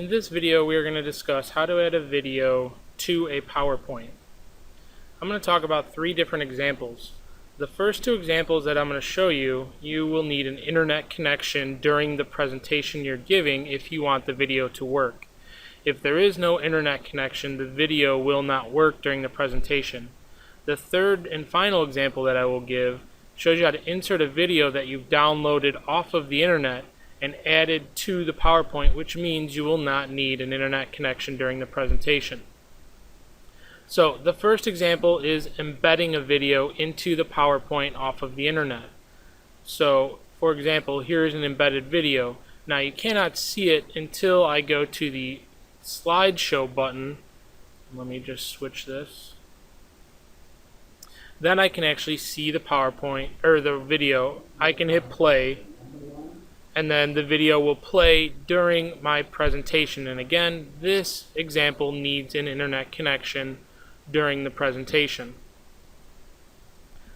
In this video we are going to discuss how to add a video to a PowerPoint. I'm going to talk about three different examples. The first two examples that I'm going to show you, you will need an internet connection during the presentation you're giving if you want the video to work. If there is no internet connection, the video will not work during the presentation. The third and final example that I will give shows you how to insert a video that you've downloaded off of the internet and added to the PowerPoint, which means you will not need an internet connection during the presentation. So the first example is embedding a video into the PowerPoint off of the internet. So for example, here is an embedded video. Now you cannot see it until I go to the slideshow button. Let me just switch this. Then I can actually see the PowerPoint or the video. I can hit play, and then the video will play during my presentation. And again, this example needs an internet connection during the presentation.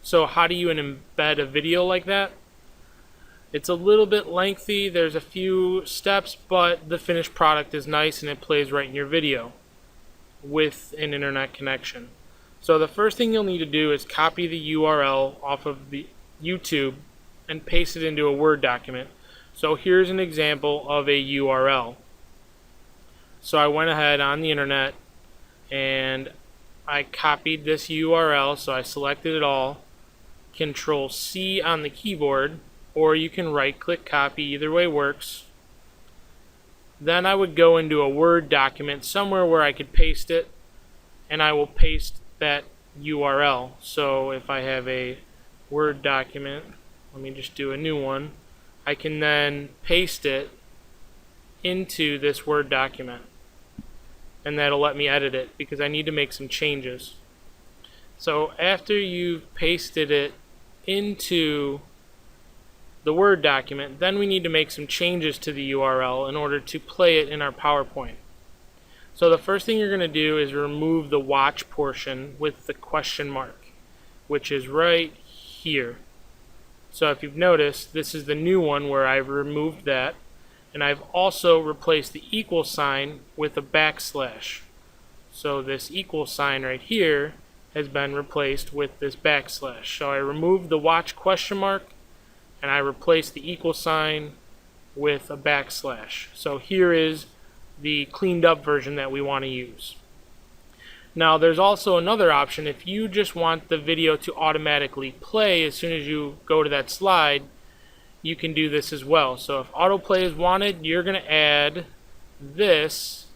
So how do you embed a video like that? It's a little bit lengthy, there's a few steps, but the finished product is nice and it plays right in your video with an internet connection. So the first thing you'll need to do is copy the URL off of the YouTube and paste it into a Word document. So here's an example of a URL. So I went ahead on the internet and I copied this URL, so I selected it all, Control C on the keyboard, or you can right click copy, either way works. Then I would go into a Word document somewhere where I could paste it, and I will paste that URL. So if I have a Word document, let me just do a new one, I can then paste it into this Word document, and that'll let me edit it because I need to make some changes. So after you've pasted it into the Word document, then we need to make some changes to the URL in order to play it in our PowerPoint. So the first thing you're going to do is remove the watch portion with the question mark, which is right here. So if you've noticed, this is the new one where I've removed that, and I've also replaced the equal sign with a backslash. So this equal sign right here has been replaced with this backslash. So I removed the watch question mark and I replaced the equal sign with a backslash. So here is the cleaned up version that we want to use. Now there's also another option. If you just want the video to automatically play as soon as you go to that slide, you can do this as well. So if autoplay is wanted, you're going to add this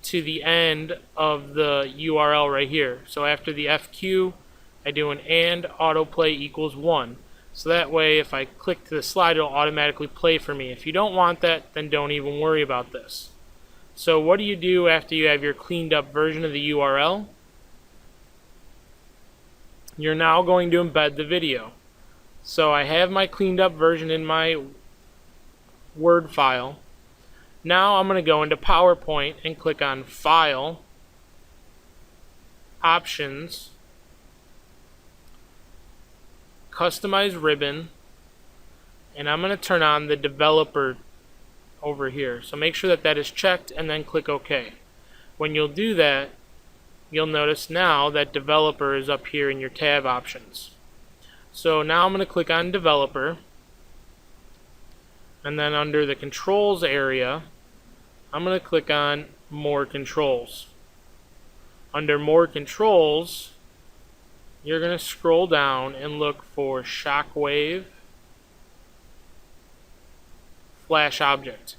to the end of the URL right here. So after the FQ, I do an and autoplay equals 1. So that way if I click to the slide, it'll automatically play for me. If you don't want that, then don't even worry about this. So what do you do after you have your cleaned up version of the URL? You're now going to embed the video. So I have my cleaned up version in my Word file. Now I'm going to go into PowerPoint and click on File, Options, Customize Ribbon, and I'm going to turn on the developer over here. So make sure that that is checked and then click OK. When you'll do that, you'll notice now that developer is up here in your tab options. So now I'm going to click on developer, and then under the controls area I'm going to click on more controls. Under more controls you're going to scroll down and look for shockwave flash object.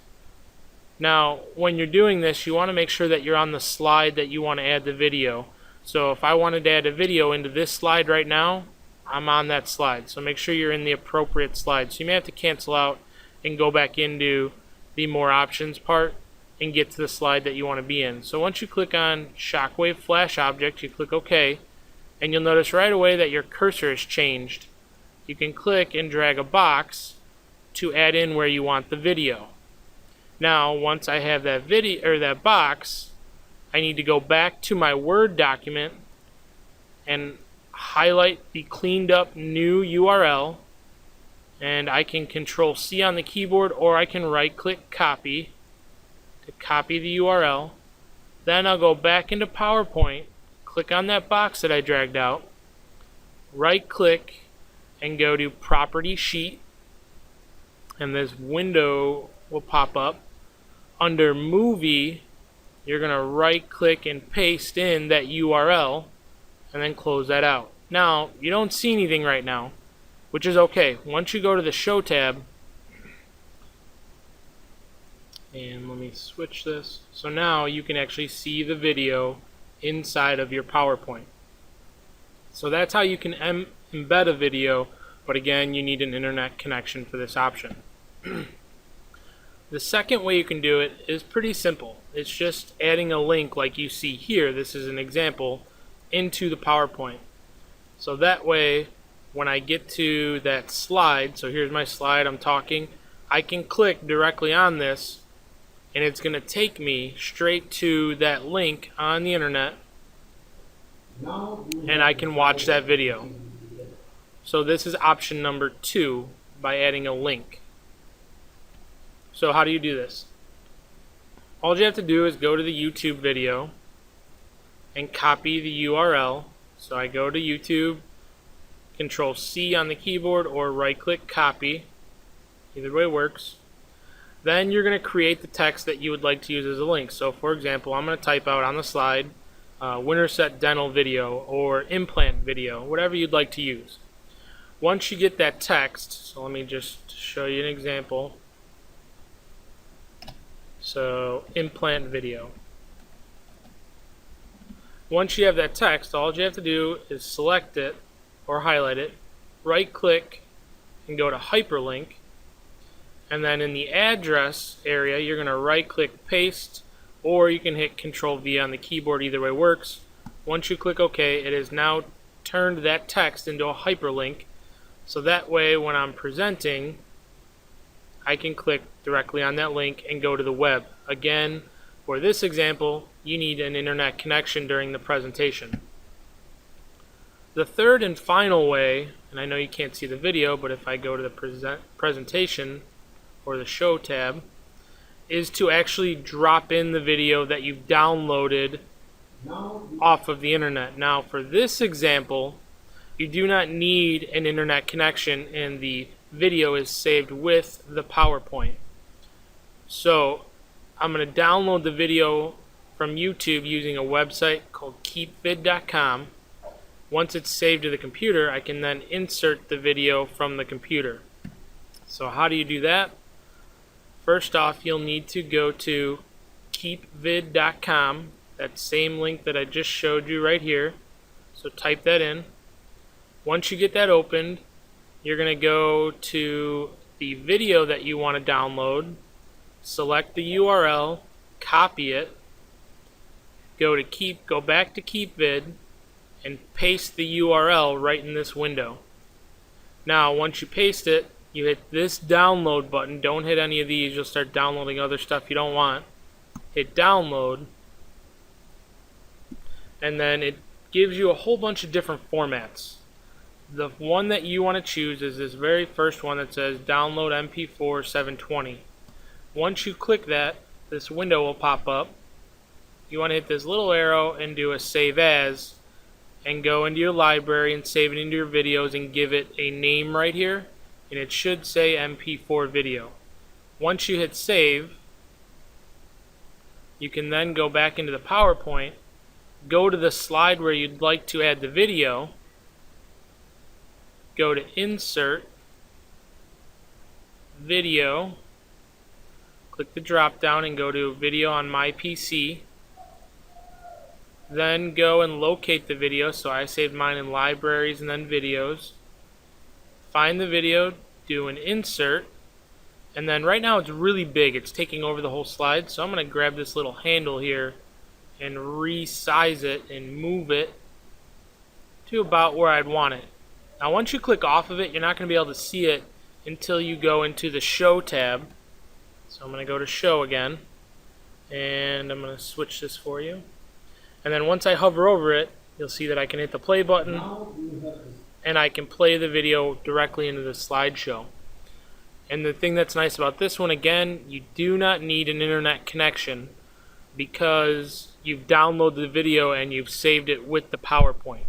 Now when you're doing this, you want to make sure that you're on the slide that you want to add the video. So if I wanted to add a video into this slide right now, I'm on that slide. So make sure you're in the appropriate slide. So you may have to cancel out and go back into the more options part and get to the slide that you want to be in. So once you click on shockwave flash object, you click OK, and you'll notice right away that your cursor has changed. You can click and drag a box to add in where you want the video. Now once I have that video or that box, I need to go back to my Word document and highlight the cleaned up new URL, and I can Control C on the keyboard, or I can right click copy to copy the URL. Then I'll go back into PowerPoint, click on that box that I dragged out, right click and go to Property Sheet, and this window will pop up. Under Movie, you're going to right click and paste in that URL and then close that out. Now, you don't see anything right now, which is okay. Once you go to the Show tab, and let me switch this, so now you can actually see the video inside of your PowerPoint. So that's how you can embed a video, but again, you need an internet connection for this option. The second way you can do it is pretty simple. It's just adding a link like you see here, this is an example, into the PowerPoint. So that way, when I get to that slide, so here's my slide, I'm talking, I can click directly on this and it's going to take me straight to that link on the internet and I can watch that video. So this is option number 2 by adding a link. So how do you do this? All you have to do is go to the YouTube video and copy the URL. So I go to YouTube, Control C on the keyboard or right click copy. Either way works. Then you're going to create the text that you would like to use as a link. So for example, I'm going to type out on the slide Winterset dental video or implant video, whatever you'd like to use. Once you get that text, so let me just show you an example. So implant video. Once you have that text, all you have to do is select it or highlight it, right click and go to hyperlink, and then in the address area you're going to right click paste, or you can hit Control V on the keyboard, either way works. Once you click OK, it has now turned that text into a hyperlink, so that way when I'm presenting I can click directly on that link and go to the web. Again, for this example, you need an internet connection during the presentation. The third and final way, and I know you can't see the video, but if I go to the presentation or the Show tab, is to actually drop in the video that you've downloaded off of the internet. Now for this example, you do not need an internet connection and the video is saved with the PowerPoint. So I'm going to download the video from YouTube using a website called keepvid.com. Once it's saved to the computer, I can then insert the video from the computer. So how do you do that? First off, you'll need to go to keepvid.com, that same link that I just showed you right here. So type that in. Once you get that opened, you're going to go to the video that you want to download, select the URL, copy it, go back to KeepVid, and paste the URL right in this window. Now once you paste it, you hit this download button. Don't hit any of these, you'll start downloading other stuff you don't want. Hit download, and then it gives you a whole bunch of different formats. The one that you want to choose is this very first one that says download MP4 720. Once you click that, this window will pop up. You want to hit this little arrow and do a save as, and go into your library and save it into your videos and give it a name right here, and it should say MP4 video. Once you hit save, you can then go back into the PowerPoint, go to the slide where you'd like to add the video, go to Insert, Video, click the drop down and go to Video on my PC. Then go and locate the video, so I saved mine in Libraries and then Videos. Find the video, do an insert, and then right now it's really big, it's taking over the whole slide, so I'm going to grab this little handle here and resize it and move it to about where I'd want it. Now once you click off of it, you're not going to be able to see it until you go into the Show tab. So I'm going to go to Show again, and I'm going to switch this for you. And then once I hover over it, you'll see that I can hit the play button and I can play the video directly into the slideshow. And the thing that's nice about this one, again, you do not need an internet connection because you've downloaded the video and you've saved it with the PowerPoint.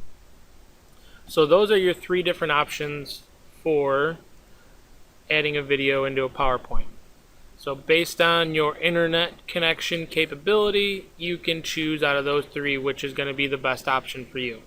So those are your 3 different options for adding a video into a PowerPoint. So based on your internet connection capability, you can choose out of those 3 which is going to be the best option for you.